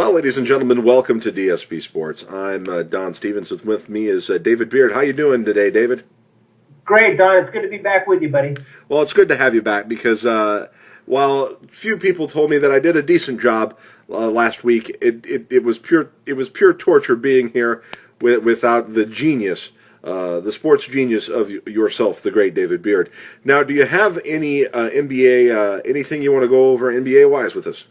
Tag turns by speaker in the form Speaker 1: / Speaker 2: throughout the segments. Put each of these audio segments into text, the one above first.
Speaker 1: Well, ladies and gentlemen, welcome to DSP Sports. I'm Don Stevens. With me is David Beard. How you doing today, David?
Speaker 2: Great, Don. It's good to be back with you, buddy.
Speaker 1: Well, it's good to have you back because while few people told me that I did a decent job last week, it was pure torture being here without the genius, the sports genius of yourself, the great David Beard. Now, do you have any NBA anything you want to go over NBA wise with us?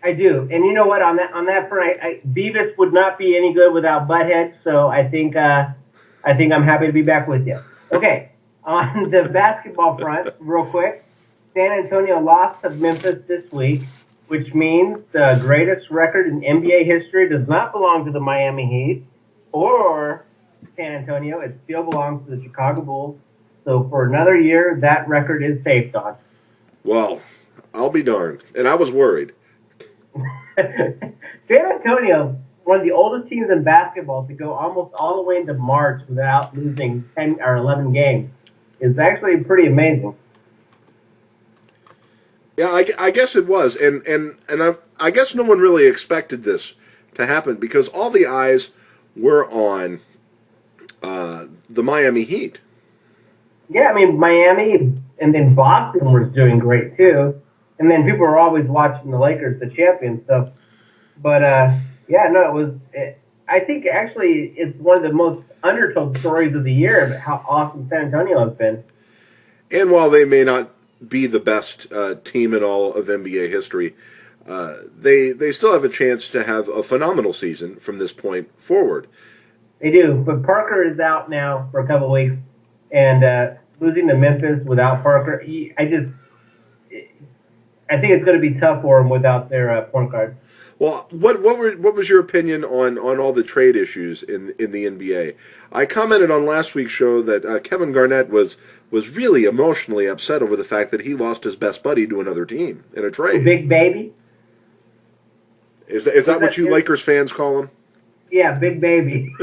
Speaker 2: I do, and you know what? On that front, Beavis would not be any good without Butthead. So I think I'm happy to be back with you. Okay, on the basketball front, real quick, San Antonio lost to Memphis this week, which means the greatest record in NBA history does not belong to the Miami Heat or San Antonio. It still belongs to the Chicago Bulls. So for another year, that record is safe, Don.
Speaker 1: Well, I'll be darned, and I was worried.
Speaker 2: San Antonio, one of the oldest teams in basketball to go almost all the way into March without losing 10 or 11 games, is actually pretty amazing.
Speaker 1: Yeah, I guess it was, and I guess no one really expected this to happen because all the eyes were on the Miami Heat.
Speaker 2: Yeah, I mean Miami and then Boston was doing great too. And then people are always watching the Lakers, the champions. So, but I think actually it's one of the most undertold stories of the year of how awesome San Antonio has been.
Speaker 1: And while they may not be the best team in all of NBA history, they still have a chance to have a phenomenal season from this point forward.
Speaker 2: They do, but Parker is out now for a couple of weeks, and losing to Memphis without Parker, I think it's going to be tough for them without their point guard.
Speaker 1: Well, what was your opinion on all the trade issues in the NBA? I commented on last week's show that Kevin Garnett was really emotionally upset over the fact that he lost his best buddy to another team in a trade.
Speaker 2: Big baby.
Speaker 1: Is that what you Lakers fans call him?
Speaker 2: Yeah, Big Baby.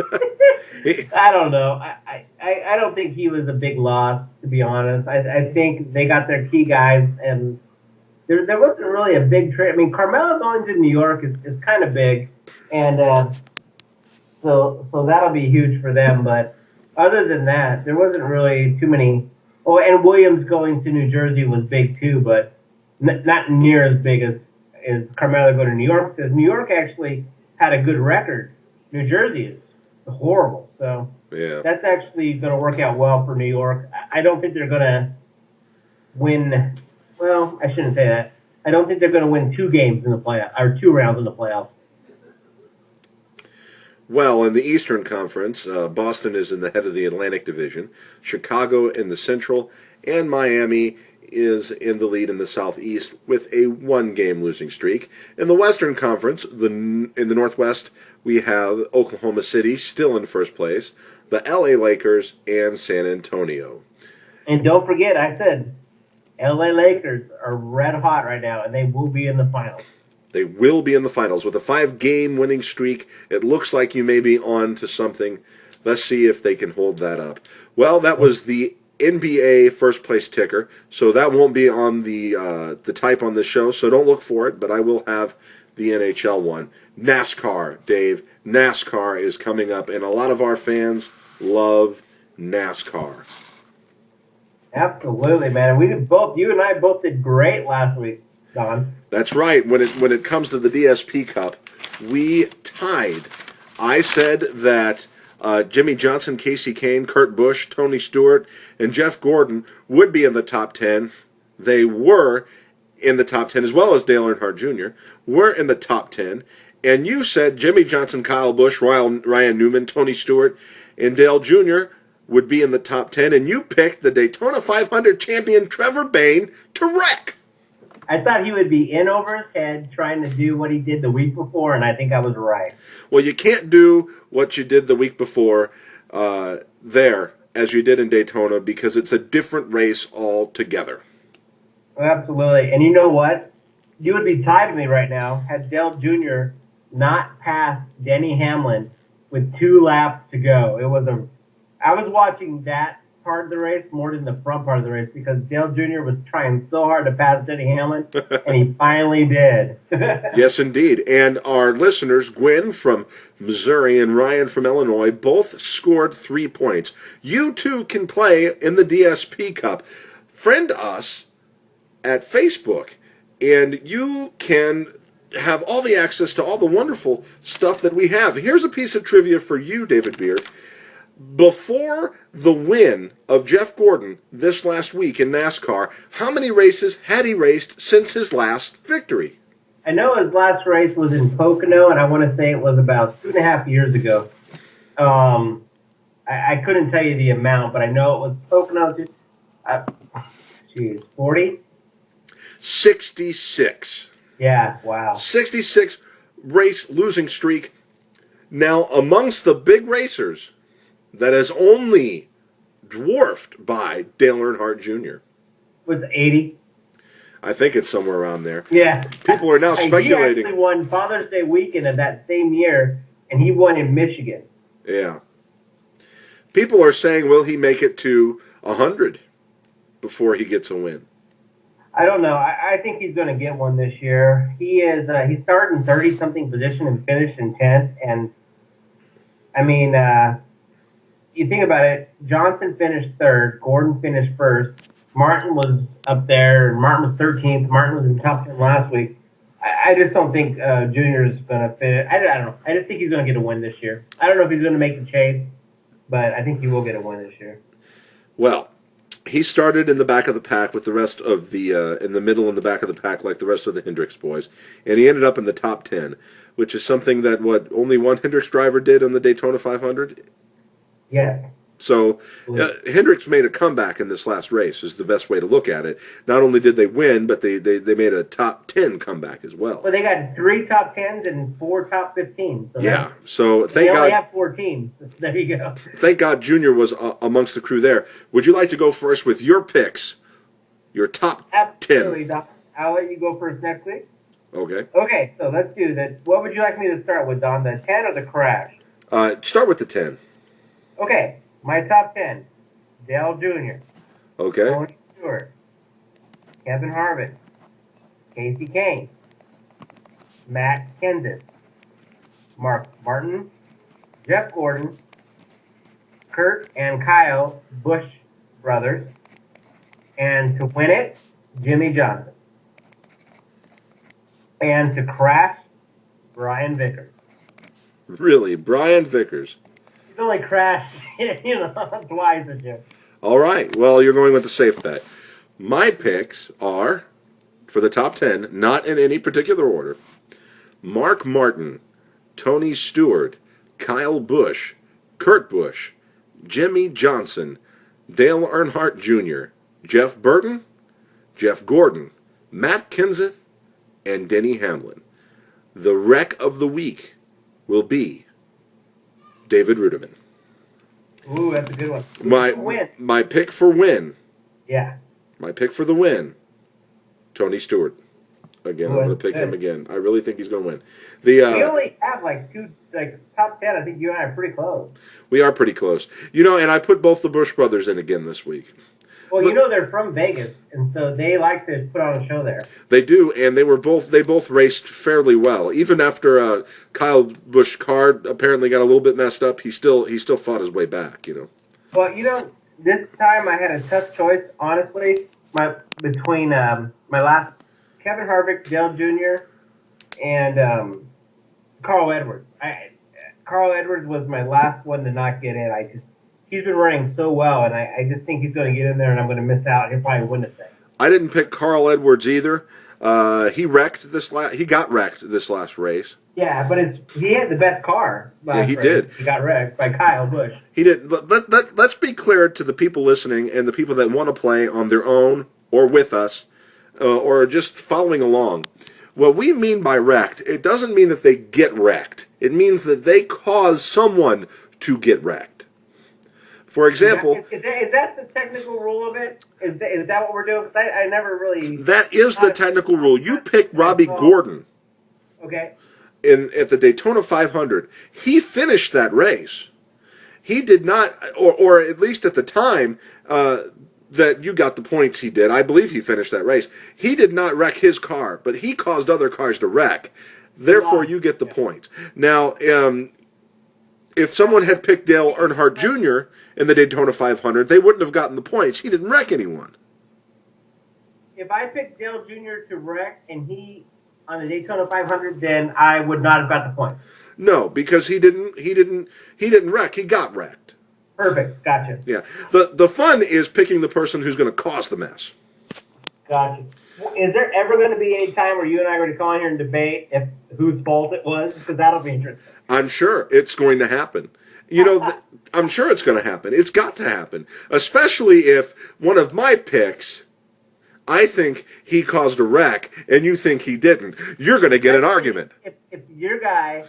Speaker 2: I don't know. I don't think he was a big loss, to be honest. I think they got their key guys and. There wasn't really a big trade. I mean, Carmelo going to New York is kind of big, and so that'll be huge for them. But other than that, there wasn't really too many. Oh, and Williams going to New Jersey was big too, but not near as big as Carmelo going to New York, because New York actually had a good record. New Jersey is horrible, so
Speaker 1: yeah,
Speaker 2: that's actually going to work out well for New York. I don't think they're going to win. Well, I shouldn't say that. I don't think they're going to win 2 games in the playoffs, or 2 rounds in the playoffs.
Speaker 1: Well, in the Eastern Conference, Boston is in the head of the Atlantic Division, Chicago in the Central, and Miami is in the lead in the Southeast with a 1-game losing streak. In the Western Conference, in the Northwest, we have Oklahoma City still in first place, the LA Lakers, and San Antonio.
Speaker 2: And don't forget, I said, LA Lakers are red hot right now, and they will be in the finals.
Speaker 1: They will be in the finals. With a 5-game winning streak, it looks like you may be on to something. Let's see if they can hold that up. Well, that was the NBA first place ticker, so that won't be on the type on this show, so don't look for it, but I will have the NHL one. NASCAR, Dave. NASCAR is coming up, and a lot of our fans love NASCAR.
Speaker 2: Absolutely, man. You and I both did great last week, Don.
Speaker 1: That's right. When it comes to the DSP Cup, we tied. I said that Jimmy Johnson, Casey Kane, Kurt Busch, Tony Stewart, and Jeff Gordon would be in the top 10. They were in the top 10, as well as Dale Earnhardt Jr. were in the top 10. And you said Jimmy Johnson, Kyle Busch, Ryan Newman, Tony Stewart, and Dale Jr. would be in the top 10, and you picked the Daytona 500 champion Trevor Bayne to wreck.
Speaker 2: I thought he would be in over his head trying to do what he did the week before, and I think I was right.
Speaker 1: Well, you can't do what you did the week before there as you did in Daytona because it's a different race altogether.
Speaker 2: Absolutely. And you know what? You would be tied with me right now had Dale Jr. not passed Denny Hamlin with 2 laps to go. I was watching that part of the race more than the front part of the race because Dale Jr. was trying so hard to pass Denny Hamlin, and he finally did.
Speaker 1: Yes, indeed. And our listeners, Gwen from Missouri and Ryan from Illinois, both scored 3 points. You too can play in the DSP Cup. Friend us at Facebook, and you can have all the access to all the wonderful stuff that we have. Here's a piece of trivia for you, David Beard. Before the win of Jeff Gordon this last week in NASCAR, how many races had he raced since his last victory?
Speaker 2: I know his last race was in Pocono, and I want to say it was about 2.5 years ago. I couldn't tell you the amount, but I know it was Pocono. 40?
Speaker 1: 66.
Speaker 2: Yeah, wow.
Speaker 1: 66 race losing streak. Now, amongst the big racers, that is only dwarfed by Dale Earnhardt Jr.
Speaker 2: Was 80?
Speaker 1: I think it's somewhere around there.
Speaker 2: Yeah.
Speaker 1: People are now speculating.
Speaker 2: He actually won Father's Day weekend of that same year, and he won in Michigan.
Speaker 1: Yeah. People are saying, will he make it to 100 before he gets a win?
Speaker 2: I don't know. I think he's going to get one this year. He started in 30-something position and finished in 10th. And, I mean, you think about it, Johnson finished 3rd, Gordon finished 1st, Martin was up there, and Martin was 13th, Martin was in top 10 last week. I just don't think Junior is going to finish. I don't know. I just think he's going to get a win this year. I don't know if he's going to make the chase, but I think he will get a win this year.
Speaker 1: Well, he started in the back of the pack with the rest of the, in the middle and the back of the pack like the rest of the Hendricks boys. And he ended up in the top 10, which is something that, only one Hendricks driver did on the Daytona 500?
Speaker 2: Yeah.
Speaker 1: So Hendricks made a comeback in this last race is the best way to look at it. Not only did they win, but they made a top 10 comeback as well.
Speaker 2: Well, they got 3 top 10s and 4 top 15s. So
Speaker 1: yeah, so thank God.
Speaker 2: They only have 4 teams. There you go.
Speaker 1: Thank God Junior was amongst the crew there. Would you like to go first with your picks, your top 10?
Speaker 2: Absolutely, Don. I'll let you go first next week.
Speaker 1: Okay.
Speaker 2: Okay, so let's do that. What would you like me to start with, Don? The 10 or the crash?
Speaker 1: Start with the 10.
Speaker 2: Okay, my top 10. Dale Jr.
Speaker 1: Okay.
Speaker 2: Tony Stewart. Kevin Harvick. Casey Kane. Matt Kenseth. Mark Martin. Jeff Gordon. Kurt and Kyle Busch brothers. And to win it, Jimmy Johnson. And to crash, Brian Vickers.
Speaker 1: Really? Brian Vickers?
Speaker 2: He's only crashed, twice this year.
Speaker 1: All right. Well, you're going with the safe bet. My picks are, for the top 10, not in any particular order, Mark Martin, Tony Stewart, Kyle Busch, Kurt Busch, Jimmy Johnson, Dale Earnhardt Jr., Jeff Burton, Jeff Gordon, Matt Kenseth, and Denny Hamlin. The wreck of the week will be David Ruderman.
Speaker 2: Ooh, that's a good one.
Speaker 1: My pick for win.
Speaker 2: Yeah.
Speaker 1: My pick for the win, Tony Stewart. Again, I'm going to pick
Speaker 2: good.
Speaker 1: him again. I really think he's going to win.
Speaker 2: We only have top 10. I think you and I are pretty close.
Speaker 1: We are pretty close. And I put both the Busch brothers in again this week.
Speaker 2: Well, they're from Vegas, and so they like to put on a show there.
Speaker 1: They do, and they both raced fairly well. Even after Kyle Busch's car apparently got a little bit messed up, he still fought his way back.
Speaker 2: Well, this time I had a tough choice, honestly, between my last Kevin Harvick, Dale Jr., and Carl Edwards. Carl Edwards was my last one to not get in. He's been running so well, and I just think he's going to get in there, and I'm going to miss out. He'll probably win the thing.
Speaker 1: I didn't pick Carl Edwards either. He got wrecked this last race.
Speaker 2: Yeah, but he had the best car.
Speaker 1: Yeah, he did.
Speaker 2: He got wrecked by Kyle Busch.
Speaker 1: He did. Let's be clear to the people listening and the people that want to play on their own or with us or just following along. What we mean by wrecked, it doesn't mean that they get wrecked. It means that they cause someone to get wrecked. For example...
Speaker 2: Is that the technical rule of it? Is that what we're doing? I never really...
Speaker 1: That is the technical rule. You picked Robbie Gordon.
Speaker 2: Okay.
Speaker 1: At the Daytona 500. He finished that race. he did not, or at least at the time that you got the points he did, I believe he finished that race. He did not wreck his car, but he caused other cars to wreck. Therefore, you get the point. Now, if someone had picked Dale Earnhardt Jr. in the Daytona 500, they wouldn't have gotten the points. He didn't wreck anyone.
Speaker 2: If I picked Dale Jr. to wreck and he on the Daytona 500, then I would not have got the points.
Speaker 1: No, because he didn't wreck. He got wrecked.
Speaker 2: Perfect. Gotcha.
Speaker 1: Yeah. The fun is picking the person who's going to cause the mess.
Speaker 2: Gotcha. Is there ever going to be any time where you and I are going to call in here and debate if whose fault it was? Because that'll be interesting.
Speaker 1: I'm sure it's going to happen. You know, I'm sure it's going to happen. It's got to happen. Especially if one of my picks, I think he caused a wreck, and you think he didn't. You're going to get an argument.
Speaker 2: If your guy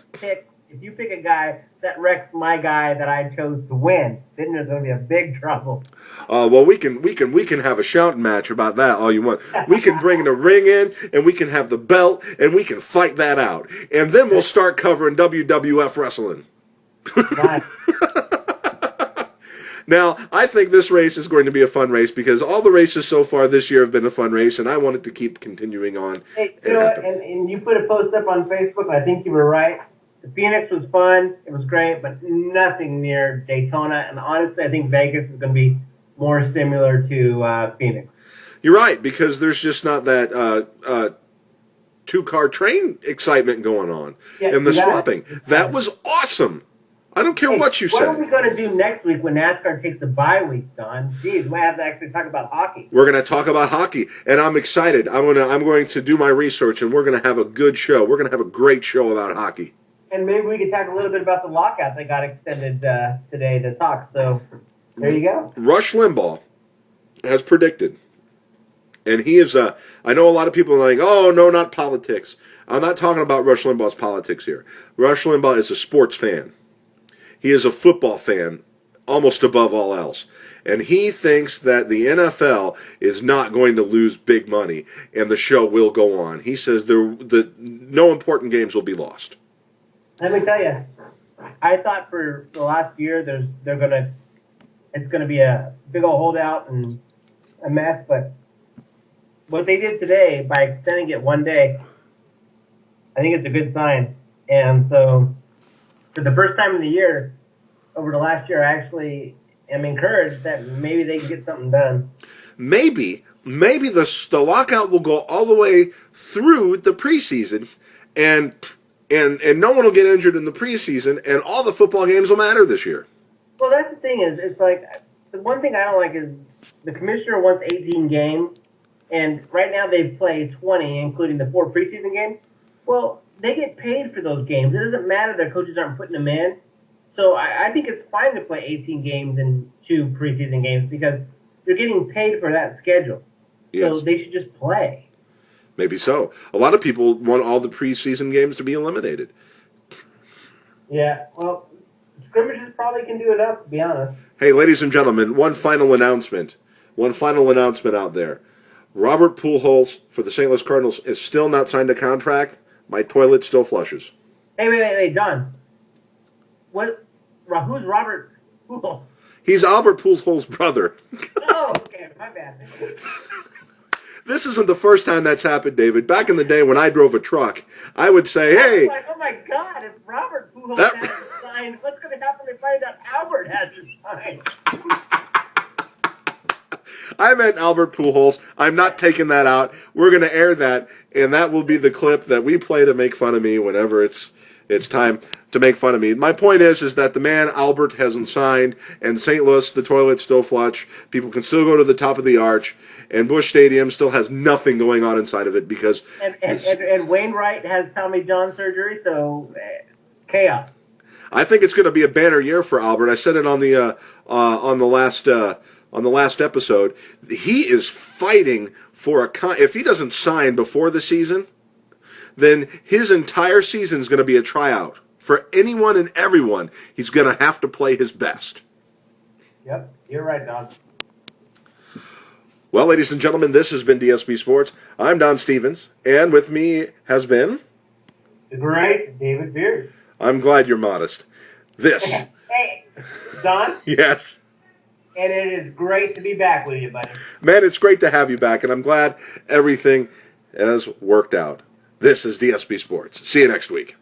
Speaker 2: if you pick a guy that wrecks my guy that I chose to win, then there's going to be a big trouble.
Speaker 1: Well, we can have a shouting match about that all you want. We can bring the ring in, and we can have the belt, and we can fight that out. And then we'll start covering WWF wrestling.
Speaker 2: Nice.
Speaker 1: Now, I think this race is going to be a fun race because all the races so far this year have been a fun race, and I want it to keep continuing on.
Speaker 2: Hey, you know what? And you put a post up on Facebook, and I think you were right. The Phoenix was fun. It was great, but nothing near Daytona. And honestly, I think Vegas is going to be more similar to Phoenix.
Speaker 1: You're right, because there's just not that two-car train excitement going on and the swapping. That was awesome. I don't care what you say.
Speaker 2: What are we going to do next week when NASCAR takes the bye week, Don? Geez, we might have to actually talk about hockey.
Speaker 1: We're going to talk about hockey, and I'm excited. I'm going to do my research, and we're going to have a good show. We're going to have a great show about hockey.
Speaker 2: And maybe we could talk a little bit about the lockout that got extended today to talk. So there you go.
Speaker 1: Rush Limbaugh has predicted, and he is. I know a lot of people are like, "Oh no, not politics." I'm not talking about Rush Limbaugh's politics here. Rush Limbaugh is a sports fan. He is a football fan, almost above all else. And he thinks that the NFL is not going to lose big money, and the show will go on. He says no important games will be lost.
Speaker 2: Let me tell you, I thought for the last year it's gonna be a big old holdout and a mess, but what they did today by extending it one day, I think it's a good sign. And so, for the first time in the year, over the last year, I actually am encouraged that maybe they can get something done.
Speaker 1: Maybe the lockout will go all the way through the preseason, and no one will get injured in the preseason, and all the football games will matter this year.
Speaker 2: Well, that's the thing it's like the one thing I don't like is the commissioner wants 18 games, and right now they've played 20, including the 4 preseason games. Well, they get paid for those games. It doesn't matter their coaches aren't putting them in. So I think it's fine to play 18 games and 2 preseason games because they're getting paid for that schedule. Yes. So they should just play.
Speaker 1: Maybe so. A lot of people want all the preseason games to be eliminated.
Speaker 2: Yeah, well, scrimmages probably can do enough, to be honest.
Speaker 1: Hey, ladies and gentlemen, one final announcement out there. Robert Pujols for the St. Louis Cardinals is still not signed a contract. My toilet still flushes.
Speaker 2: Hey, wait, Don. Who's Robert Pujols?
Speaker 1: He's Albert Pujols' brother.
Speaker 2: Oh, okay, my bad.
Speaker 1: This isn't the first time that's happened, David. Back in the day when I drove a truck, I would say, hey...
Speaker 2: Like, oh my God, if Robert Pujols hasn't signed, what's going to happen if I find out Albert hasn't signed?
Speaker 1: I meant Albert Pujols. I'm not taking that out. We're going to air that, and that will be the clip that we play to make fun of me whenever it's time to make fun of me. My point is that the man, Albert, hasn't signed, and St. Louis, the toilet's still flush. People can still go to the top of the arch, and Busch Stadium still has nothing going on inside of it because...
Speaker 2: And Wainwright has Tommy John surgery, so chaos.
Speaker 1: I think it's going to be a banner year for Albert. I said it on the last episode. He is fighting for if he doesn't sign before the season, then his entire season is going to be a tryout. For anyone and everyone, he's going to have to play his best.
Speaker 2: Yep, you're right, Don.
Speaker 1: Well, ladies and gentlemen, this has been DSP Sports. I'm Don Stevens, and with me has been...
Speaker 2: The great David Beard.
Speaker 1: I'm glad you're modest. This...
Speaker 2: Hey, Don?
Speaker 1: Yes.
Speaker 2: And it is great to be back with you, buddy.
Speaker 1: Man, it's great to have you back, and I'm glad everything has worked out. This is DSP Sports. See you next week.